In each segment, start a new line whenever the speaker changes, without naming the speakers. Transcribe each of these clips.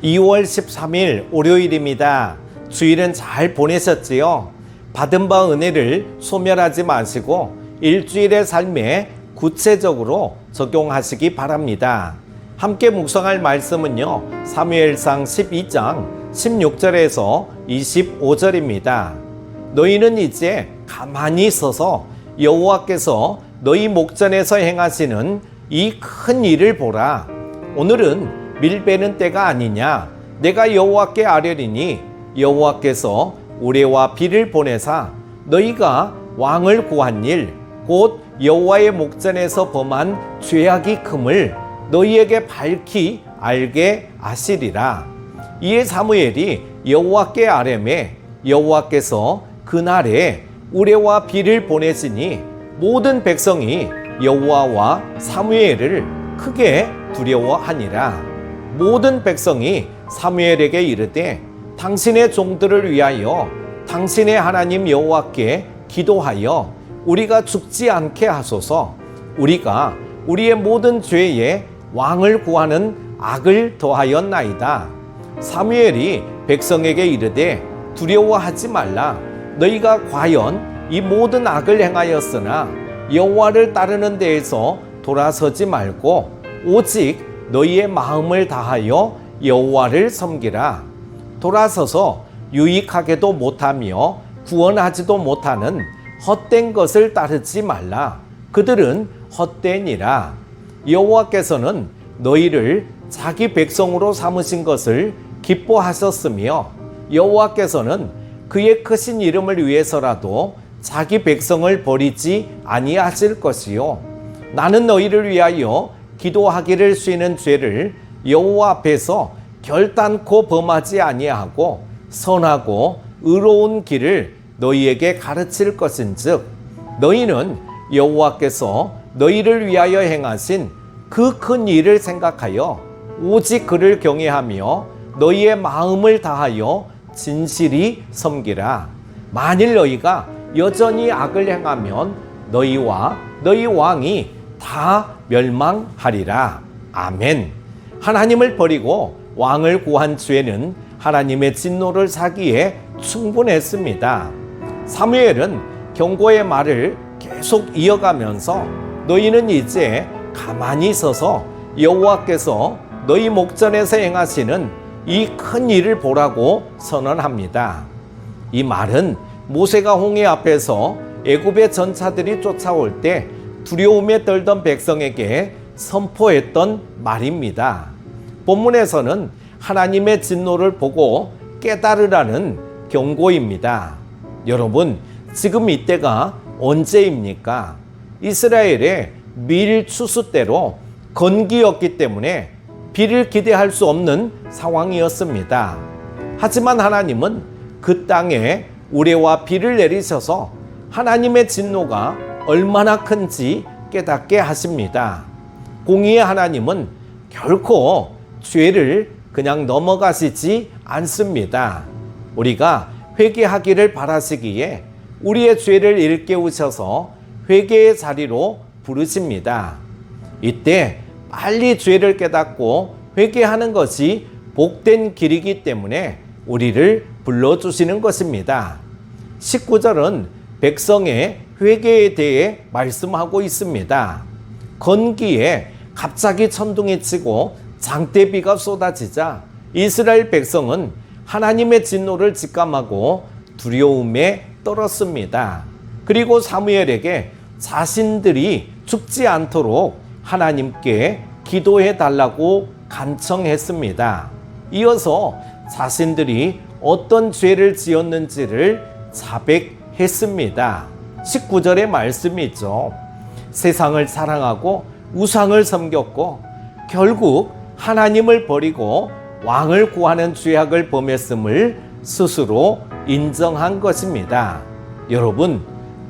2월 13일 월요일입니다. 주일은 잘 보내셨지요? 받은 바 은혜를 소멸하지 마시고 일주일의 삶에 구체적으로 적용하시기 바랍니다. 함께 묵상할 말씀은요, 사무엘상 12장 16절에서 25절입니다. 너희는 이제 가만히 서서 여호와께서 너희 목전에서 행하시는 이 큰 일을 보라. 오늘은 밀베는 때가 아니냐. 내가 여호와께 아뢰리니 여호와께서 우레와 비를 보내사 너희가 왕을 구한 일, 곧 여호와의 목전에서 범한 죄악이 큼을 너희에게 밝히 알게 하시리라. 이에 사무엘이 여호와께 아뢰매 여호와께서 그날에 우레와 비를 보내시니 모든 백성이 여호와와 사무엘을 크게 두려워하니라. 모든 백성이 사무엘에게 이르되 당신의 종들을 위하여 당신의 하나님 여호와께 기도하여 우리가 죽지 않게 하소서. 우리가 우리의 모든 죄에 왕을 구하는 악을 더하였나이다. 사무엘이 백성에게 이르되 두려워하지 말라. 너희가 과연 이 모든 악을 행하였으나 여호와를 따르는 데에서 돌아서지 말고 오직 너희의 마음을 다하여 여호와를 섬기라. 돌아서서 유익하게도 못하며 구원하지도 못하는 헛된 것을 따르지 말라. 그들은 헛되니라. 여호와께서는 너희를 자기 백성으로 삼으신 것을 기뻐하셨으며 여호와께서는 그의 크신 이름을 위해서라도 자기 백성을 버리지 아니하실 것이요. 나는 너희를 위하여 기도하기를 쉬는 죄를 여호와 앞에서 결단코 범하지 아니하고 선하고 의로운 길을 너희에게 가르칠 것인즉 너희는 여호와께서 너희를 위하여 행하신 그 큰 일을 생각하여 오직 그를 경외하며 너희의 마음을 다하여 진실이 섬기라. 만일 너희가 여전히 악을 행하면 너희와 너희 왕이 다 멸망하리라. 아멘. 하나님을 버리고 왕을 구한 죄는 하나님의 진노를 사기에 충분했습니다. 사무엘은 경고의 말을 계속 이어가면서 너희는 이제 가만히 서서 여호와께서 너희 목전에서 행하시는 이 큰 일을 보라고 선언합니다. 이 말은 모세가 홍해 앞에서 애굽의 전차들이 쫓아올 때 두려움에 떨던 백성에게 선포했던 말입니다. 본문에서는 하나님의 진노를 보고 깨달으라는 경고입니다. 여러분, 지금 이때가 언제입니까? 이스라엘의 밀 추수 때로 건기였기 때문에 비를 기대할 수 없는 상황이었습니다. 하지만 하나님은 그 땅에 우레와 비를 내리셔서 하나님의 진노가 얼마나 큰지 깨닫게 하십니다. 공의의 하나님은 결코 죄를 그냥 넘어가시지 않습니다. 우리가 회개하기를 바라시기에 우리의 죄를 일깨우셔서 회개의 자리로 부르십니다. 이때 빨리 죄를 깨닫고 회개하는 것이 복된 길이기 때문에 우리를 불러주시는 것입니다. 19절은 백성의 회개에 대해 말씀하고 있습니다. 건기에 갑자기 천둥이 치고 장대비가 쏟아지자 이스라엘 백성은 하나님의 진노를 직감하고 두려움에 떨었습니다. 그리고 사무엘에게 자신들이 죽지 않도록 하나님께 기도해 달라고 간청했습니다. 이어서 자신들이 어떤 죄를 지었는지를 자백했습니다. 19절의 말씀이죠. 세상을 사랑하고 우상을 섬겼고 결국 하나님을 버리고 왕을 구하는 죄악을 범했음을 스스로 인정한 것입니다. 여러분,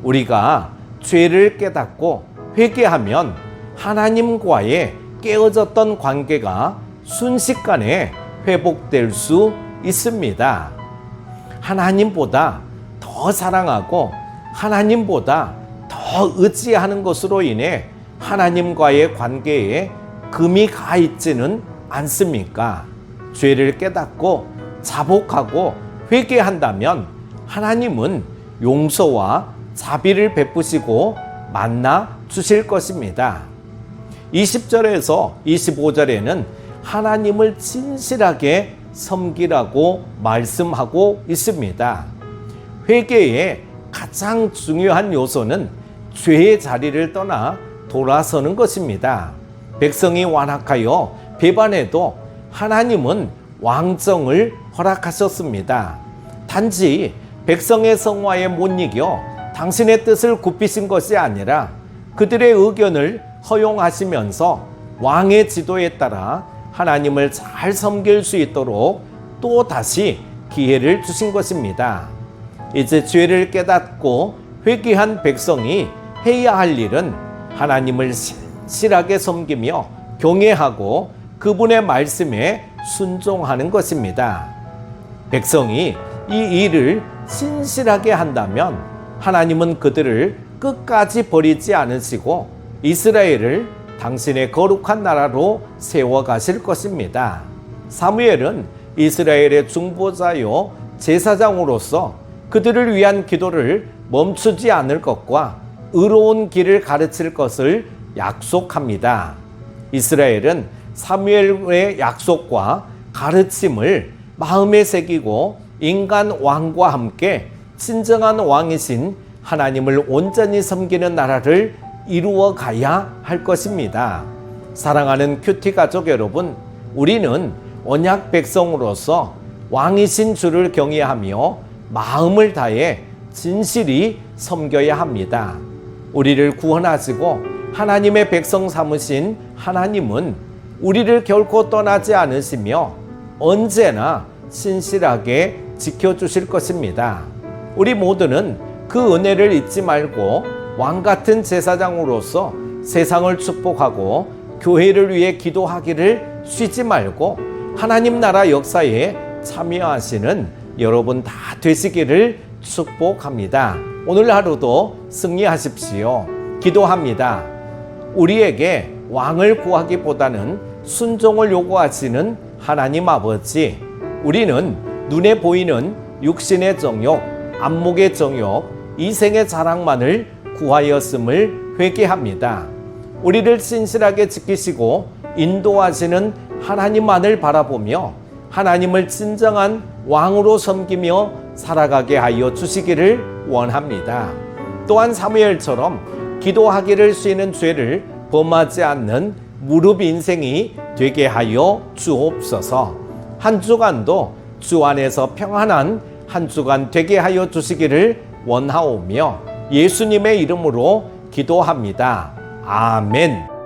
우리가 죄를 깨닫고 회개하면 하나님과의 깨어졌던 관계가 순식간에 회복될 수 있습니다. 하나님보다 더 사랑하고 하나님보다 더 의지하는 것으로 인해 하나님과의 관계에 금이 가 있지는 않습니까? 죄를 깨닫고 자복하고 회개한다면 하나님은 용서와 자비를 베푸시고 만나 주실 것입니다. 20절에서 25절에는 하나님을 진실하게 섬기라고 말씀하고 있습니다. 회개의 가장 중요한 요소는 죄의 자리를 떠나 돌아서는 것입니다. 백성이 완악하여 배반해도 하나님은 왕정을 허락하셨습니다. 단지 백성의 성화에 못 이겨 당신의 뜻을 굽히신 것이 아니라 그들의 의견을 허용하시면서 왕의 지도에 따라 하나님을 잘 섬길 수 있도록 또 다시 기회를 주신 것입니다. 이제 죄를 깨닫고 회개한 백성이 해야 할 일은 하나님을 신실하게 섬기며 경외하고 그분의 말씀에 순종하는 것입니다. 백성이 이 일을 신실하게 한다면 하나님은 그들을 끝까지 버리지 않으시고 이스라엘을 당신의 거룩한 나라로 세워가실 것입니다. 사무엘은 이스라엘의 중보자요 제사장으로서 그들을 위한 기도를 멈추지 않을 것과 의로운 길을 가르칠 것을 약속합니다. 이스라엘은 사무엘의 약속과 가르침을 마음에 새기고 인간 왕과 함께 진정한 왕이신 하나님을 온전히 섬기는 나라를 이루어 가야 할 것입니다. 사랑하는 큐티 가족 여러분, 우리는 언약 백성으로서 왕이신 주를 경외하며 마음을 다해 진실히 섬겨야 합니다. 우리를 구원하시고 하나님의 백성 삼으신 하나님은 우리를 결코 떠나지 않으시며 언제나 신실하게 지켜주실 것입니다. 우리 모두는 그 은혜를 잊지 말고 왕같은 제사장으로서 세상을 축복하고 교회를 위해 기도하기를 쉬지 말고 하나님 나라 역사에 참여하시는 여러분 다 되시기를 축복합니다. 오늘 하루도 승리하십시오. 기도합니다. 우리에게 왕을 구하기보다는 순종을 요구하시는 하나님 아버지, 우리는 눈에 보이는 육신의 정욕, 안목의 정욕, 이생의 자랑만을 구하였음을 회개합니다. 우리를 신실하게 지키시고 인도하시는 하나님만을 바라보며 하나님을 진정한 왕으로 섬기며 살아가게 하여 주시기를 원합니다. 또한 사무엘처럼 기도하기를 쉬는 죄를 범하지 않는 무릎 인생이 되게 하여 주옵소서. 한 주간도 주 안에서 평안한 한 주간 되게 하여 주시기를 원하오며 예수님의 이름으로 기도합니다. 아멘.